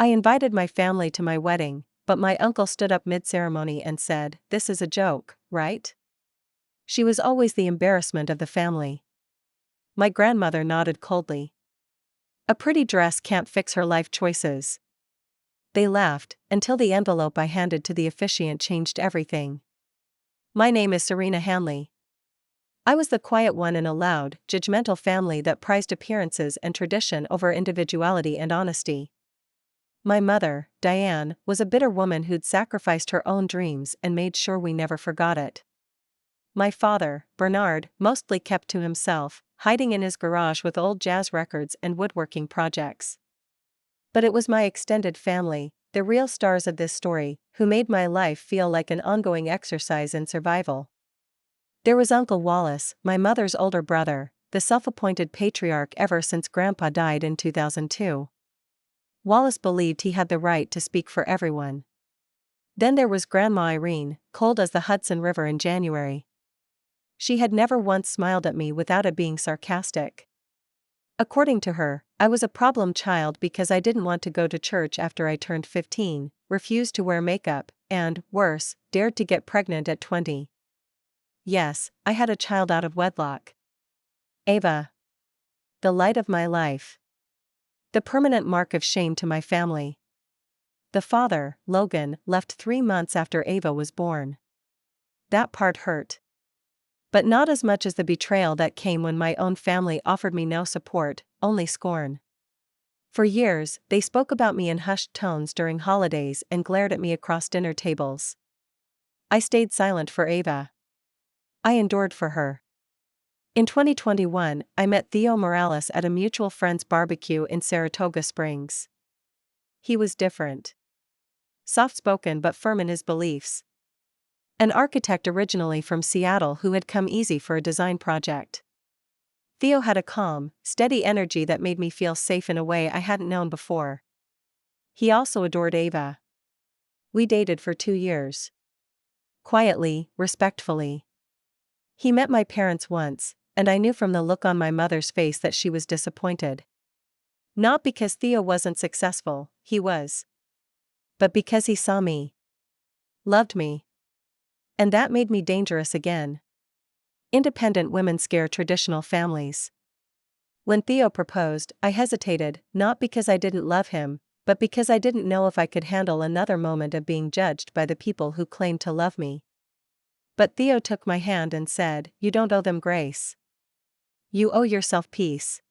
I invited my family to my wedding, but my uncle stood up mid-ceremony and said, "This is a joke, right?" She was always the embarrassment of the family. My grandmother nodded coldly. "A pretty dress can't fix her life choices." They laughed, until the envelope I handed to the officiant changed everything. "My name is Serena Hanley." I was the quiet one in a loud, judgmental family that prized appearances and tradition over individuality and honesty. My mother, Diane, was a bitter woman who'd sacrificed her own dreams and made sure we never forgot it. My father, Bernard, mostly kept to himself, hiding in his garage with old jazz records and woodworking projects. But it was my extended family, the real stars of this story, who made my life feel like an ongoing exercise in survival. There was Uncle Wallace, my mother's older brother, the self-appointed patriarch ever since Grandpa died in 2002. Wallace believed he had the right to speak for everyone. Then there was Grandma Irene, cold as the Hudson River in January. She had never once smiled at me without it being sarcastic. According to her, I was a problem child because I didn't want to go to church after I turned 15, refused to wear makeup, and, worse, dared to get pregnant at 20. Yes, I had a child out of wedlock. Ava. The light of my life. The permanent mark of shame to my family. The father, Logan, left 3 months after Ava was born. That part hurt. But not as much as the betrayal that came when my own family offered me no support, only scorn. For years, they spoke about me in hushed tones during holidays and glared at me across dinner tables. I stayed silent for Ava. I endured for her. In 2021, I met Theo Morales at a mutual friend's barbecue in Saratoga Springs. He was different. Soft-spoken but firm in his beliefs. An architect originally from Seattle who had come easy for a design project. Theo had a calm, steady energy that made me feel safe in a way I hadn't known before. He also adored Ava. We dated for 2 years. Quietly, respectfully. He met my parents once, and I knew from the look on my mother's face that she was disappointed. Not because Theo wasn't successful, he was. But because he saw me. Loved me. And that made me dangerous again. Independent women scare traditional families. When Theo proposed, I hesitated, not because I didn't love him, but because I didn't know if I could handle another moment of being judged by the people who claimed to love me. But Theo took my hand and said, "You don't owe them grace. You owe yourself peace."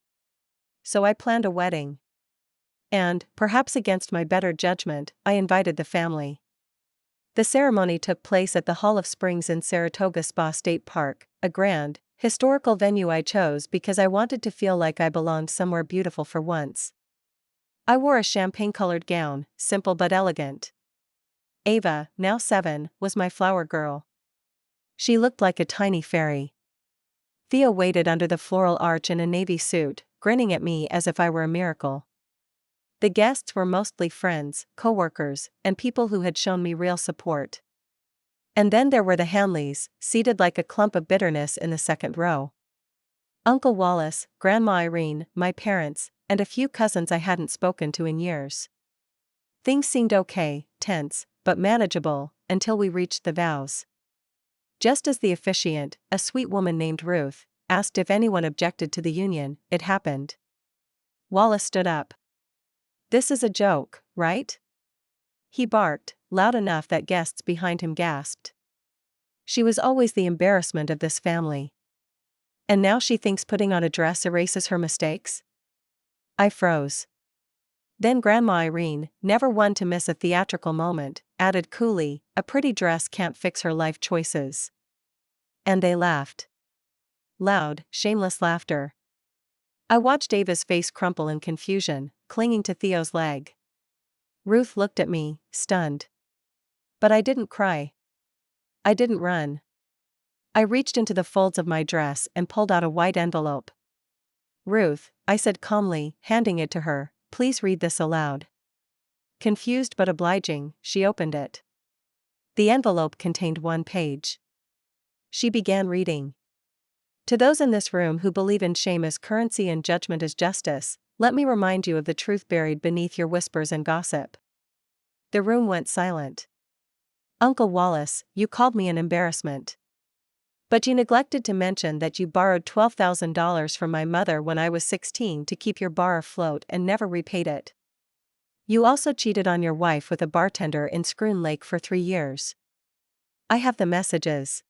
So I planned a wedding. And, perhaps against my better judgment, I invited the family. The ceremony took place at the Hall of Springs in Saratoga Spa State Park, a grand, historical venue I chose because I wanted to feel like I belonged somewhere beautiful for once. I wore a champagne-colored gown, simple but elegant. Ava, now 7, was my flower girl. She looked like a tiny fairy. Theo waited under the floral arch in a navy suit, grinning at me as if I were a miracle. The guests were mostly friends, co-workers, and people who had shown me real support. And then there were the Hanleys, seated like a clump of bitterness in the second row. Uncle Wallace, Grandma Irene, my parents, and a few cousins I hadn't spoken to in years. Things seemed okay, tense, but manageable, until we reached the vows. Just as the officiant, a sweet woman named Ruth, asked if anyone objected to the union, it happened. Wallace stood up. "This is a joke, right?" He barked, loud enough that guests behind him gasped. She was always the embarrassment of this family. And now she thinks putting on a dress erases her mistakes? I froze. Then Grandma Irene, never one to miss a theatrical moment, added coolly, "A pretty dress can't fix her life choices." And they laughed. Loud, shameless laughter. I watched Ava's face crumple in confusion, clinging to Theo's leg. Ruth looked at me, stunned. But I didn't cry. I didn't run. I reached into the folds of my dress and pulled out a white envelope. "Ruth," I said calmly, handing it to her, "please read this aloud." Confused but obliging, she opened it. The envelope contained 1 page. She began reading. "To those in this room who believe in shame as currency and judgment as justice, Let me remind you of the truth buried beneath your whispers and gossip. The room went silent. Uncle Wallace, you called me an embarrassment. But you neglected to mention that you borrowed $12,000 from my mother when I was 16 to keep your bar afloat and never repaid it. You also cheated on your wife with a bartender in Scroon Lake for 3 years. I have the messages.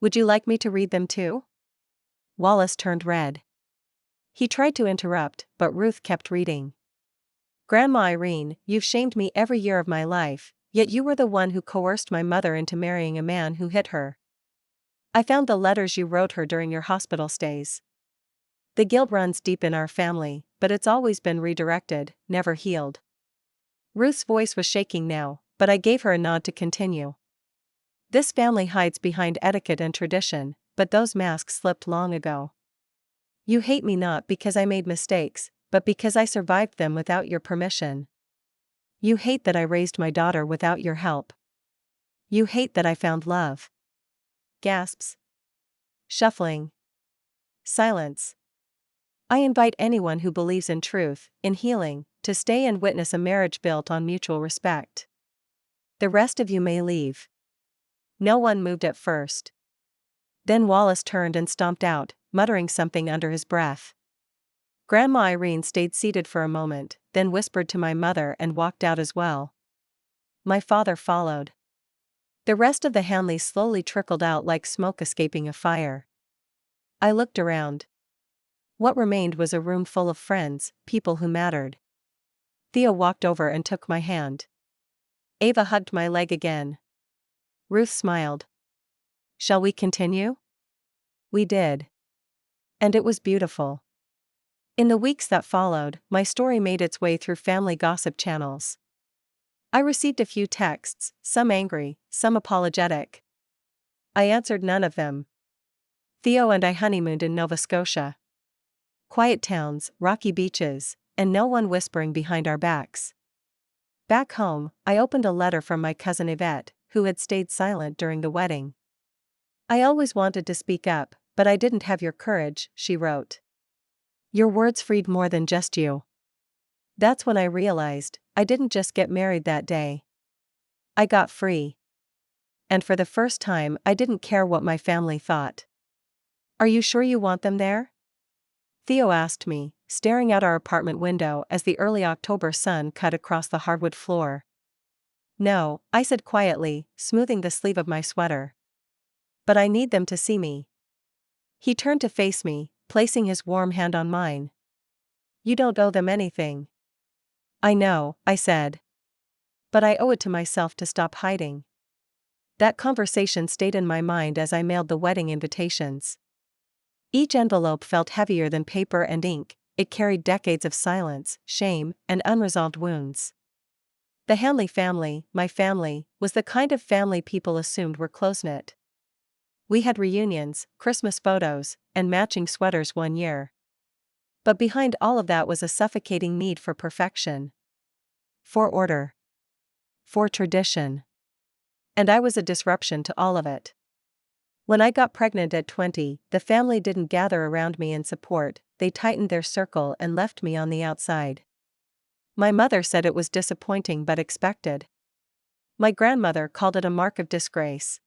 Would you like me to read them too? Wallace turned red. He tried to interrupt, but Ruth kept reading. Grandma Irene, you've shamed me every year of my life, yet you were the one who coerced my mother into marrying a man who hit her. I found the letters you wrote her during your hospital stays. The guilt runs deep in our family, but it's always been redirected, never healed. Ruth's voice was shaking now, but I gave her a nod to continue. This family hides behind etiquette and tradition, but those masks slipped long ago. You hate me not because I made mistakes, but because I survived them without your permission. You hate that I raised my daughter without your help. You hate that I found love. Gasps. Shuffling. Silence. I invite anyone who believes in truth, in healing, to stay and witness a marriage built on mutual respect. The rest of you may leave. No one moved at first. Then Wallace turned and stomped out, muttering something under his breath. Grandma Irene stayed seated for a moment, then whispered to my mother and walked out as well. My father followed. The rest of the Hanleys slowly trickled out like smoke escaping a fire. I looked around. What remained was a room full of friends, people who mattered. Theo walked over and took my hand. Ava hugged my leg again. Ruth smiled. Shall we continue? We did. And it was beautiful. In the weeks that followed, my story made its way through family gossip channels. I received a few texts, some angry, some apologetic. I answered none of them. Theo and I honeymooned in Nova Scotia. Quiet towns, rocky beaches, and no one whispering behind our backs. Back home, I opened a letter from my cousin Yvette, who had stayed silent during the wedding. I always wanted to speak up, but I didn't have your courage, she wrote. Your words freed more than just you. That's when I realized, I didn't just get married that day. I got free. And for the first time, I didn't care what my family thought. Are you sure you want them there? Theo asked me, staring out our apartment window as the early October sun cut across the hardwood floor. No, I said quietly, smoothing the sleeve of my sweater. But I need them to see me. He turned to face me, placing his warm hand on mine. You don't owe them anything. I know, I said. But I owe it to myself to stop hiding. That conversation stayed in my mind as I mailed the wedding invitations. Each envelope felt heavier than paper and ink, it carried decades of silence, shame, and unresolved wounds. The Hanley family, my family, was the kind of family people assumed were close-knit. We had reunions, Christmas photos, and matching sweaters one year. But behind all of that was a suffocating need for perfection. For order. For tradition. And I was a disruption to all of it. When I got pregnant at 20, the family didn't gather around me in support, they tightened their circle and left me on the outside. My mother said it was disappointing but expected. My grandmother called it a mark of disgrace.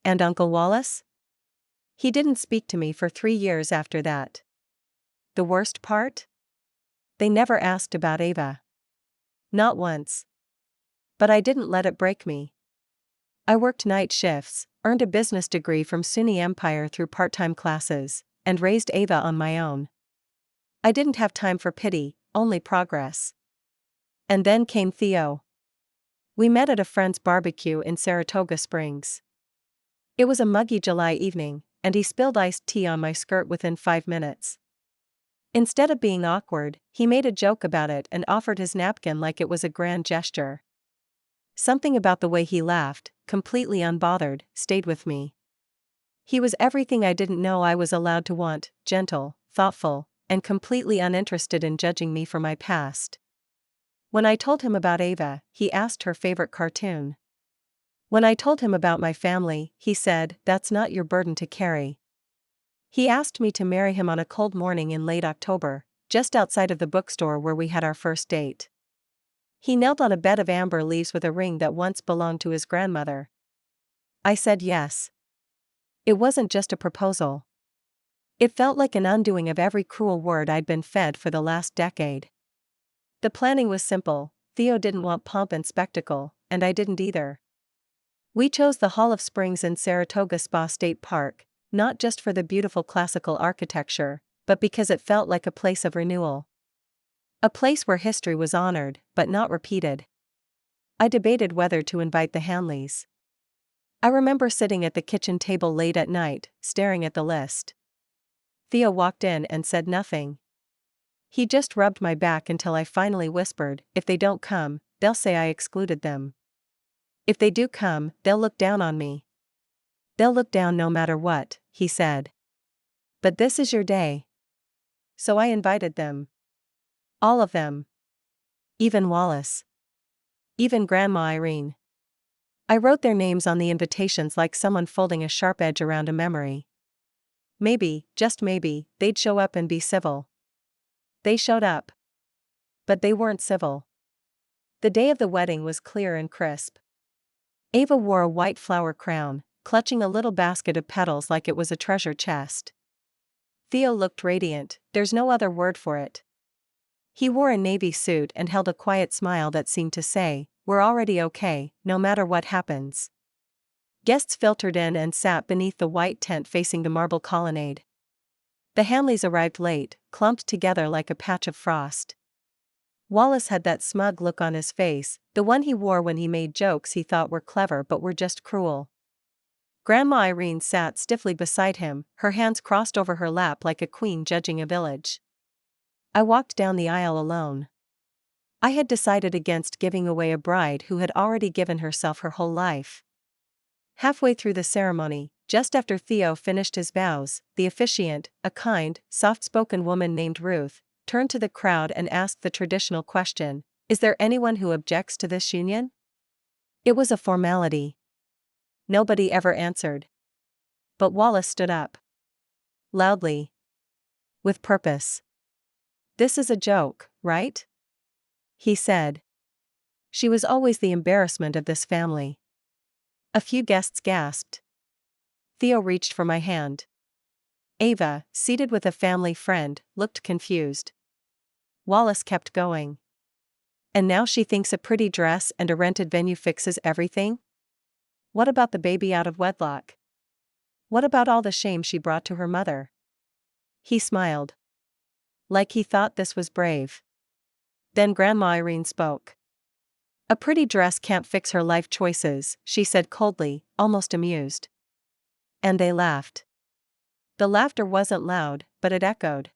And Uncle Wallace? He didn't speak to me for 3 years after that. The worst part? They never asked about Ava. Not once. But I didn't let it break me. I worked night shifts, earned a business degree from SUNY Empire through part-time classes, and raised Ava on my own. I didn't have time for pity, only progress. And then came Theo. We met at a friend's barbecue in Saratoga Springs. It was a muggy July evening, and he spilled iced tea on my skirt within 5 minutes. Instead of being awkward, he made a joke about it and offered his napkin like it was a grand gesture. Something about the way he laughed, completely unbothered, stayed with me. He was everything I didn't know I was allowed to want, gentle, thoughtful, and completely uninterested in judging me for my past. When I told him about Ava, he asked her favorite cartoon. When I told him about my family, he said, "That's not your burden to carry." He asked me to marry him on a cold morning in late October, just outside of the bookstore where we had our first date. He knelt on a bed of amber leaves with a ring that once belonged to his grandmother. I said yes. It wasn't just a proposal. It felt like an undoing of every cruel word I'd been fed for the last decade. The planning was simple. Theo didn't want pomp and spectacle, and I didn't either. We chose the Hall of Springs in Saratoga Spa State Park, not just for the beautiful classical architecture, but because it felt like a place of renewal. A place where history was honored, but not repeated. I debated whether to invite the Hanleys. I remember sitting at the kitchen table late at night, staring at the list. Theo walked in and said nothing. He just rubbed my back until I finally whispered, "If they don't come, they'll say I excluded them. If they do come, they'll look down on me. They'll look down no matter what," he said. "But this is your day." So I invited them. All of them. Even Wallace. Even Grandma Irene. I wrote their names on the invitations like someone folding a sharp edge around a memory. Maybe, just maybe, they'd show up and be civil. They showed up. But they weren't civil. The day of the wedding was clear and crisp. Ava wore a white flower crown, clutching a little basket of petals like it was a treasure chest. Theo looked radiant, there's no other word for it. He wore a navy suit and held a quiet smile that seemed to say, "We're already okay, no matter what happens." Guests filtered in and sat beneath the white tent facing the marble colonnade. The Hanleys arrived late, clumped together like a patch of frost. Wallace had that smug look on his face, the one he wore when he made jokes he thought were clever but were just cruel. Grandma Irene sat stiffly beside him, her hands crossed over her lap like a queen judging a village. I walked down the aisle alone. I had decided against giving away a bride who had already given herself her whole life. Halfway through the ceremony, just after Theo finished his vows, the officiant, a kind, soft-spoken woman named Ruth, turned to the crowd and asked the traditional question, "Is there anyone who objects to this union?" It was a formality. Nobody ever answered. But Wallace stood up. Loudly. With purpose. "This is a joke, right?" he said. She was always the embarrassment of this family. A few guests gasped. Theo reached for my hand. Ava, seated with a family friend, looked confused. Wallace kept going. "And now she thinks a pretty dress and a rented venue fixes everything? What about the baby out of wedlock? What about all the shame she brought to her mother?" He smiled. Like he thought this was brave. Then Grandma Irene spoke. "A pretty dress can't fix her life choices," she said coldly, almost amused. And they laughed. The laughter wasn't loud, but it echoed.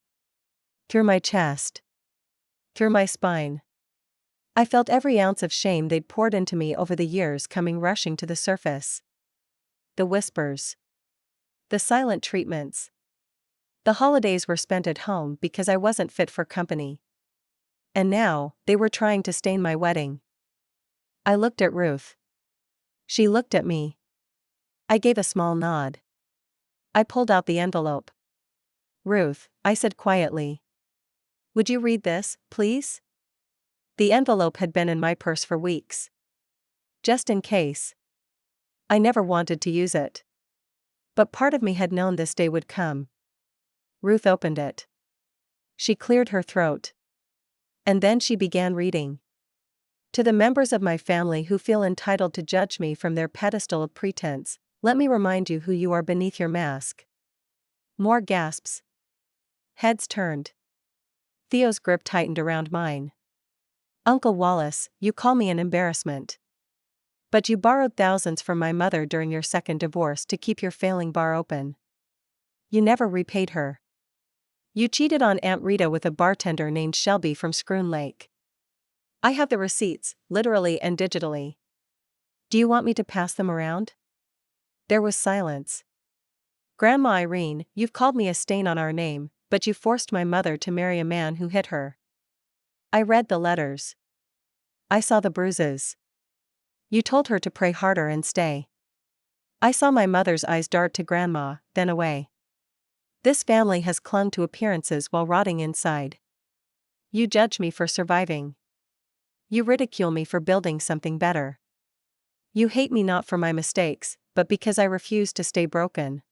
Through my chest. Through my spine. I felt every ounce of shame they'd poured into me over the years coming rushing to the surface. The whispers. The silent treatments. The holidays were spent at home because I wasn't fit for company. And now, they were trying to stain my wedding. I looked at Ruth. She looked at me. I gave a small nod. I pulled out the envelope. "Ruth," I said quietly. "Would you read this, please?" The envelope had been in my purse for weeks. Just in case. I never wanted to use it. But part of me had known this day would come. Ruth opened it. She cleared her throat. And then she began reading. "To the members of my family who feel entitled to judge me from their pedestal of pretense, let me remind you who you are beneath your mask." More gasps. Heads turned. Theo's grip tightened around mine. "Uncle Wallace, you call me an embarrassment. But you borrowed thousands from my mother during your second divorce to keep your failing bar open. You never repaid her. You cheated on Aunt Rita with a bartender named Shelby from Scroon Lake. I have the receipts, literally and digitally. Do you want me to pass them around?" There was silence. "Grandma Irene, you've called me a stain on our name, but you forced my mother to marry a man who hit her." I read the letters. I saw the bruises. "You told her to pray harder and stay." I saw my mother's eyes dart to Grandma, then away. "This family has clung to appearances while rotting inside. You judge me for surviving. You ridicule me for building something better. You hate me not for my mistakes, but because I refuse to stay broken.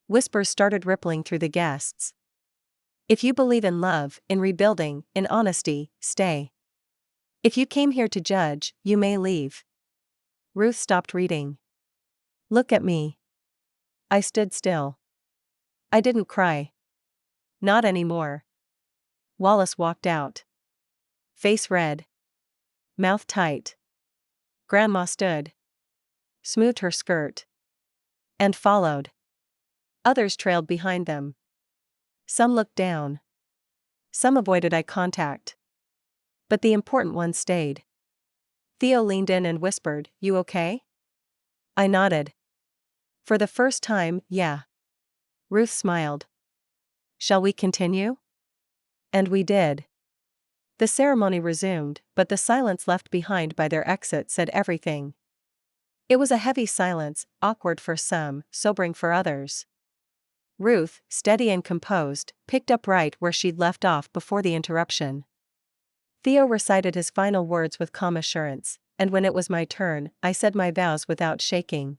Whispers started rippling through the guests. If you believe in love, in rebuilding, in honesty, stay. If you came here to judge, you may leave. Ruth stopped reading. Look at me. I stood still. I didn't cry. Not anymore. Wallace walked out. Face red. Mouth tight. Grandma stood. Smoothed her skirt. And followed. Others trailed behind them. Some looked down. Some avoided eye contact. But the important ones stayed. Theo leaned in and whispered, "You okay?" I nodded. For the first time, yeah. Ruth smiled. Shall we continue? And we did. The ceremony resumed, but the silence left behind by their exit said everything. It was a heavy silence, awkward for some, sobering for others. Ruth, steady and composed, picked up right where she'd left off before the interruption. Theo recited his final words with calm assurance, and when it was my turn, I said my vows without shaking.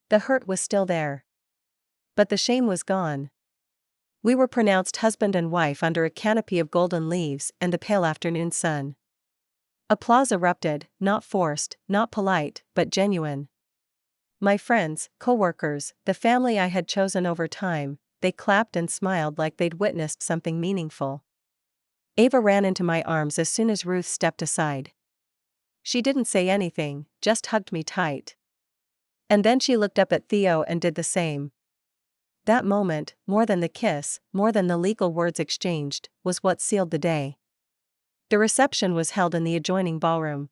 The hurt was still there. But the shame was gone. We were pronounced husband and wife under a canopy of golden leaves and the pale afternoon sun. Applause erupted, not forced, not polite, but genuine. My friends, co-workers, the family I had chosen over time, they clapped and smiled like they'd witnessed something meaningful. Ava ran into my arms as soon as Ruth stepped aside. She didn't say anything, just hugged me tight. And then she looked up at Theo and did the same. That moment, more than the kiss, more than the legal words exchanged, was what sealed the day. The reception was held in the adjoining ballroom.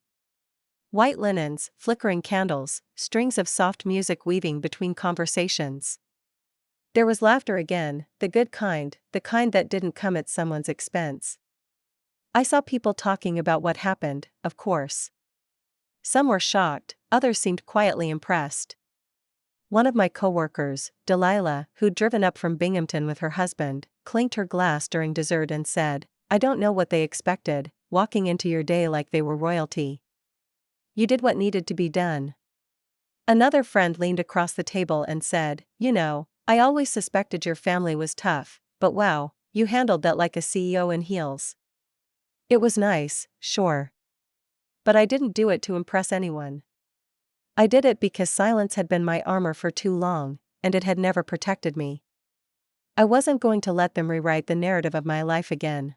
White linens, flickering candles, strings of soft music weaving between conversations. There was laughter again, the good kind, the kind that didn't come at someone's expense. I saw people talking about what happened, of course. Some were shocked, others seemed quietly impressed. One of my co-workers, Delilah, who'd driven up from Binghamton with her husband, clinked her glass during dessert and said, "I don't know what they expected, walking into your day like they were royalty. You did what needed to be done." Another friend leaned across the table and said, "You know, I always suspected your family was tough, but wow, you handled that like a CEO in heels." It was nice, sure. But I didn't do it to impress anyone. I did it because silence had been my armor for too long, and it had never protected me. I wasn't going to let them rewrite the narrative of my life again.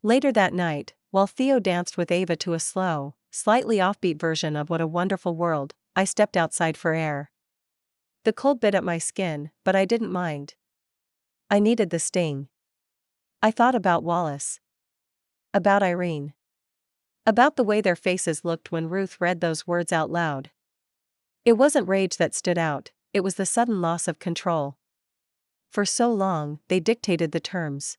Later that night, while Theo danced with Ava to a slow, slightly offbeat version of What a Wonderful World, I stepped outside for air. The cold bit at my skin, but I didn't mind. I needed the sting. I thought about Wallace. About Irene. About the way their faces looked when Ruth read those words out loud. It wasn't rage that stood out, it was the sudden loss of control. For so long, they dictated the terms.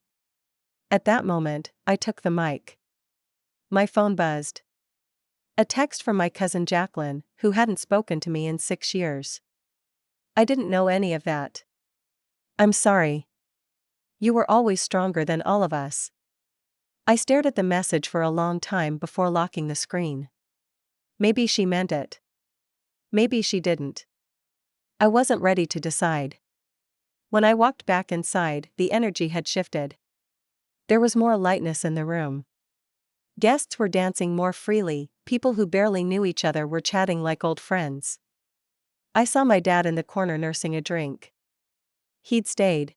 At that moment, I took the mic. My phone buzzed. A text from my cousin Jacqueline, who hadn't spoken to me in 6 years. I didn't know any of that. "I'm sorry. You were always stronger than all of us." I stared at the message for a long time before locking the screen. Maybe she meant it. Maybe she didn't. I wasn't ready to decide. When I walked back inside, the energy had shifted. There was more lightness in the room. Guests were dancing more freely, people who barely knew each other were chatting like old friends. I saw my dad in the corner nursing a drink. He'd stayed.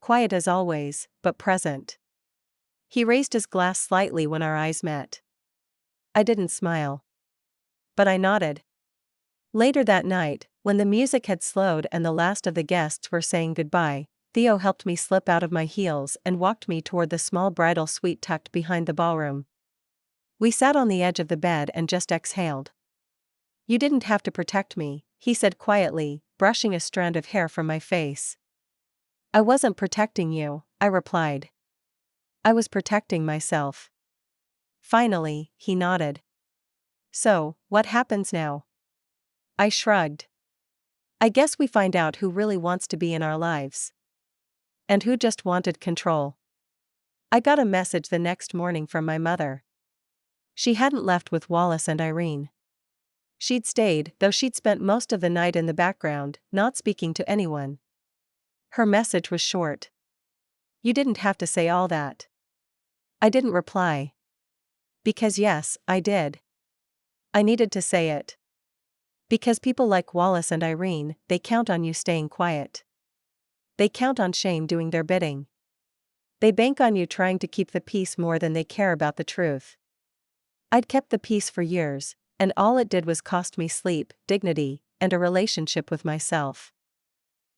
Quiet as always, but present. He raised his glass slightly when our eyes met. I didn't smile. But I nodded. Later that night, when the music had slowed and the last of the guests were saying goodbye, Theo helped me slip out of my heels and walked me toward the small bridal suite tucked behind the ballroom. We sat on the edge of the bed and just exhaled. "You didn't have to protect me," he said quietly, brushing a strand of hair from my face. "I wasn't protecting you," I replied. "I was protecting myself." Finally, he nodded. "So, what happens now?" I shrugged. "I guess we find out who really wants to be in our lives. And who just wanted control." I got a message the next morning from my mother. She hadn't left with Wallace and Irene. She'd stayed, though she'd spent most of the night in the background, not speaking to anyone. Her message was short. "You didn't have to say all that." I didn't reply. Because yes, I did. I needed to say it. Because people like Wallace and Irene, they count on you staying quiet. They count on shame doing their bidding. They bank on you trying to keep the peace more than they care about the truth. I'd kept the peace for years, and all it did was cost me sleep, dignity, and a relationship with myself.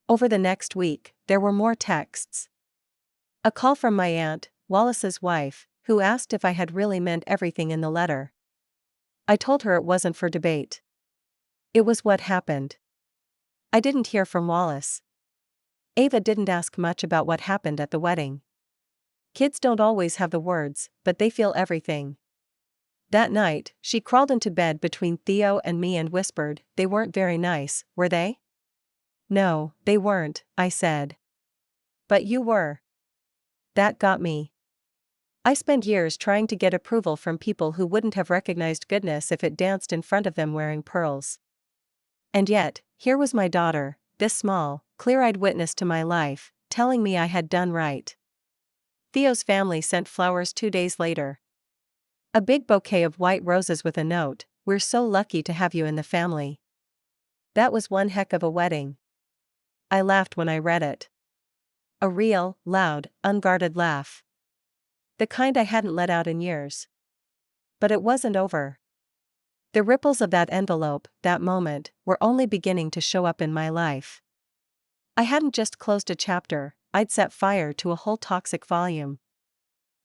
Over the next week, there were more texts. A call from my aunt, Wallace's wife, who asked if I had really meant everything in the letter. I told her it wasn't for debate. It was what happened. I didn't hear from Wallace. Ava didn't ask much about what happened at the wedding. Kids don't always have the words, but they feel everything. That night, she crawled into bed between Theo and me and whispered, "They weren't very nice, were they?" "No, they weren't," I said. "But you were." That got me. I spent years trying to get approval from people who wouldn't have recognized goodness if it danced in front of them wearing pearls. And yet, here was my daughter, this small, clear-eyed witness to my life, telling me I had done right. Theo's family sent flowers 2 days later. A big bouquet of white roses with a note, "We're so lucky to have you in the family." That was one heck of a wedding. I laughed when I read it. A real, loud, unguarded laugh. The kind I hadn't let out in years. But it wasn't over. The ripples of that envelope, that moment, were only beginning to show up in my life. I hadn't just closed a chapter, I'd set fire to a whole toxic volume.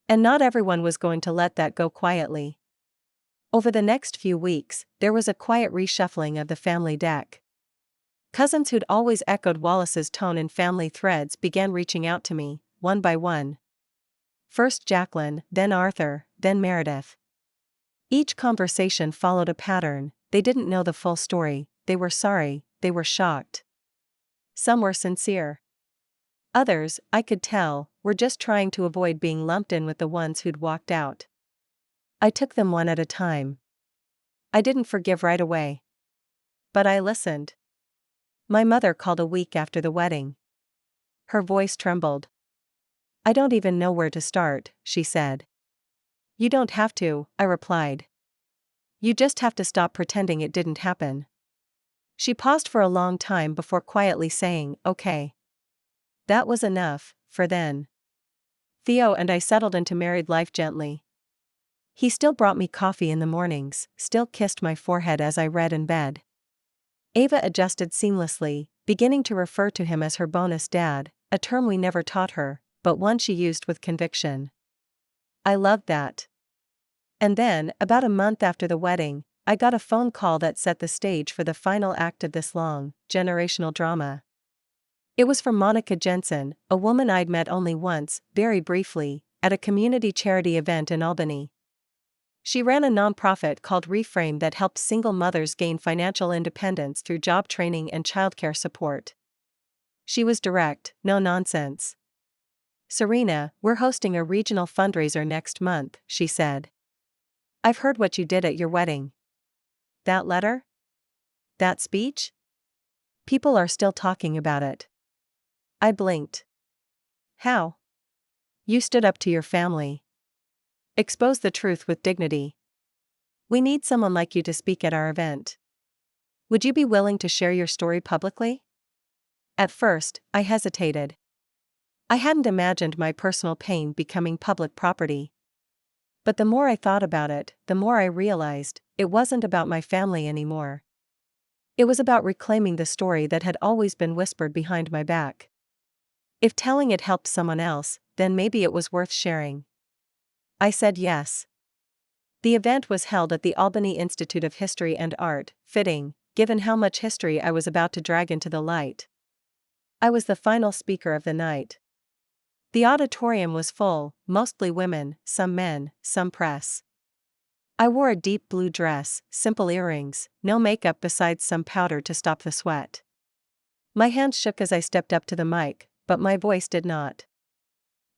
And not everyone was going to let that go quietly. Over the next few weeks, there was a quiet reshuffling of the family deck. Cousins who'd always echoed Wallace's tone in family threads began reaching out to me, one by one. First Jacqueline, then Arthur, then Meredith. Each conversation followed a pattern. They didn't know the full story, they were sorry, they were shocked. Some were sincere. Others, I could tell, were just trying to avoid being lumped in with the ones who'd walked out. I took them one at a time. I didn't forgive right away. But I listened. My mother called a week after the wedding. Her voice trembled. "I don't even know where to start," she said. "You don't have to," I replied. "You just have to stop pretending it didn't happen." She paused for a long time before quietly saying, "Okay." That was enough, for then. Theo and I settled into married life gently. He still brought me coffee in the mornings, still kissed my forehead as I read in bed. Ava adjusted seamlessly, beginning to refer to him as her bonus dad, a term we never taught her, but one she used with conviction. I loved that. And then, about a month after the wedding, I got a phone call that set the stage for the final act of this long, generational drama. It was from Monica Jensen, a woman I'd met only once, very briefly, at a community charity event in Albany. She ran a nonprofit called Reframe that helped single mothers gain financial independence through job training and childcare support. She was direct, no nonsense. "Serena, we're hosting a regional fundraiser next month," she said. "I've heard what you did at your wedding. That letter? That speech? People are still talking about it." I blinked. "How?" "You stood up to your family. Exposed the truth with dignity. We need someone like you to speak at our event. Would you be willing to share your story publicly?" At first, I hesitated. I hadn't imagined my personal pain becoming public property. But the more I thought about it, the more I realized, it wasn't about my family anymore. It was about reclaiming the story that had always been whispered behind my back. If telling it helped someone else, then maybe it was worth sharing. I said yes. The event was held at the Albany Institute of History and Art, fitting, given how much history I was about to drag into the light. I was the final speaker of the night. The auditorium was full, mostly women, some men, some press. I wore a deep blue dress, simple earrings, no makeup besides some powder to stop the sweat. My hands shook as I stepped up to the mic, but my voice did not.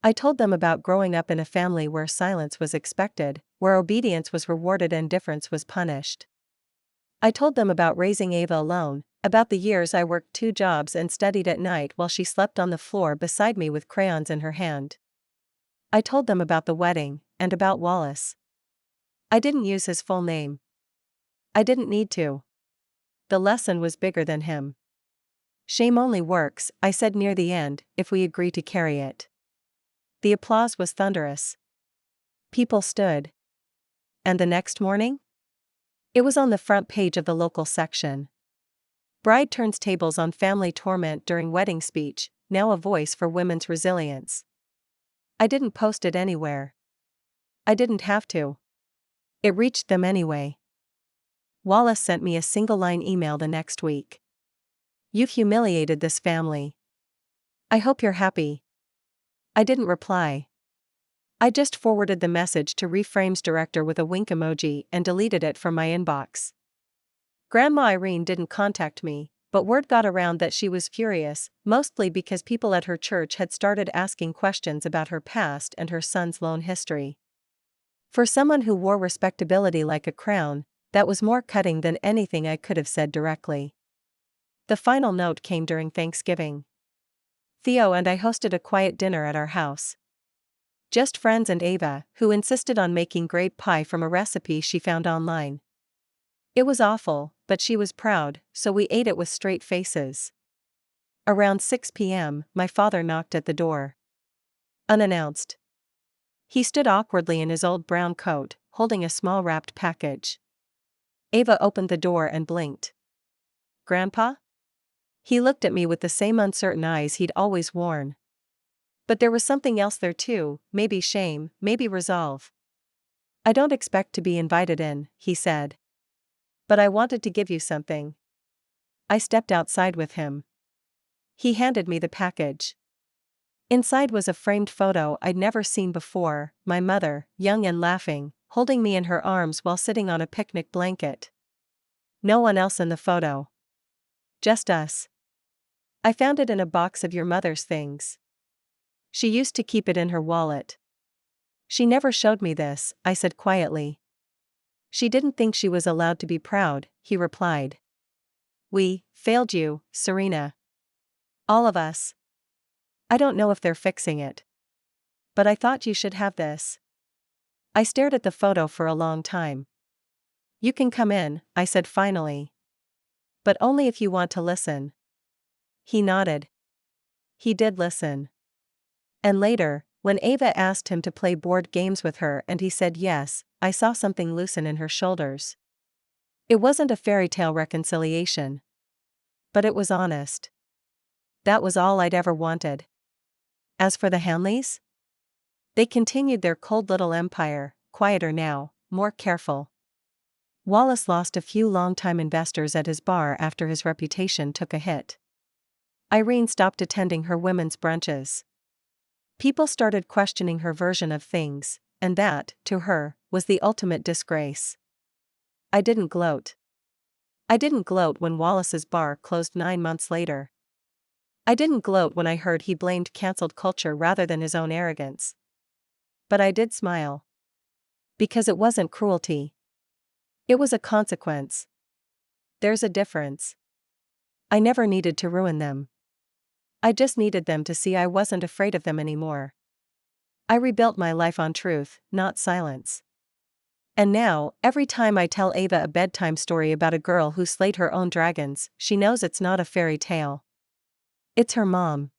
I told them about growing up in a family where silence was expected, where obedience was rewarded and difference was punished. I told them about raising Ava alone, about the years I worked 2 jobs and studied at night while she slept on the floor beside me with crayons in her hand. I told them about the wedding, and about Wallace. I didn't use his full name. I didn't need to. The lesson was bigger than him. Shame only works, I said near the end, if we agree to carry it. The applause was thunderous. People stood. And the next morning? It was on the front page of the local section. Bride turns tables on family torment during wedding speech, now a voice for women's resilience. I didn't post it anywhere. I didn't have to. It reached them anyway. Wallace sent me a single-line email the next week. "You've humiliated this family. I hope you're happy." I didn't reply. I just forwarded the message to Reframe's director with a wink emoji and deleted it from my inbox. Grandma Irene didn't contact me, but word got around that she was furious, mostly because people at her church had started asking questions about her past and her son's loan history. For someone who wore respectability like a crown, that was more cutting than anything I could have said directly. The final note came during Thanksgiving. Theo and I hosted a quiet dinner at our house. Just friends and Ava, who insisted on making grape pie from a recipe she found online. It was awful, but she was proud, so we ate it with straight faces. Around 6 p.m., my father knocked at the door. Unannounced. He stood awkwardly in his old brown coat, holding a small wrapped package. Ava opened the door and blinked. "Grandpa?" He looked at me with the same uncertain eyes he'd always worn. But there was something else there too, maybe shame, maybe resolve. "I don't expect to be invited in," he said. "But I wanted to give you something." I stepped outside with him. He handed me the package. Inside was a framed photo I'd never seen before, my mother, young and laughing, holding me in her arms while sitting on a picnic blanket. No one else in the photo. Just us. "I found it in a box of your mother's things. She used to keep it in her wallet." "She never showed me this," I said quietly. "She didn't think she was allowed to be proud," he replied. "We failed you, Serena. All of us. I don't know if they're fixing it. But I thought you should have this." I stared at the photo for a long time. "You can come in," I said finally. "But only if you want to listen." He nodded. He did listen. And later, when Ava asked him to play board games with her and he said yes, I saw something loosen in her shoulders. It wasn't a fairy tale reconciliation. But it was honest. That was all I'd ever wanted. As for the Hanleys? They continued their cold little empire, quieter now, more careful. Wallace lost a few longtime investors at his bar after his reputation took a hit. Irene stopped attending her women's brunches. People started questioning her version of things, and that, to her, was the ultimate disgrace. I didn't gloat. I didn't gloat when Wallace's bar closed 9 months later. I didn't gloat when I heard he blamed cancelled culture rather than his own arrogance. But I did smile. Because it wasn't cruelty. It was a consequence. There's a difference. I never needed to ruin them. I just needed them to see I wasn't afraid of them anymore. I rebuilt my life on truth, not silence. And now, every time I tell Ava a bedtime story about a girl who slayed her own dragons, she knows it's not a fairy tale. It's her mom.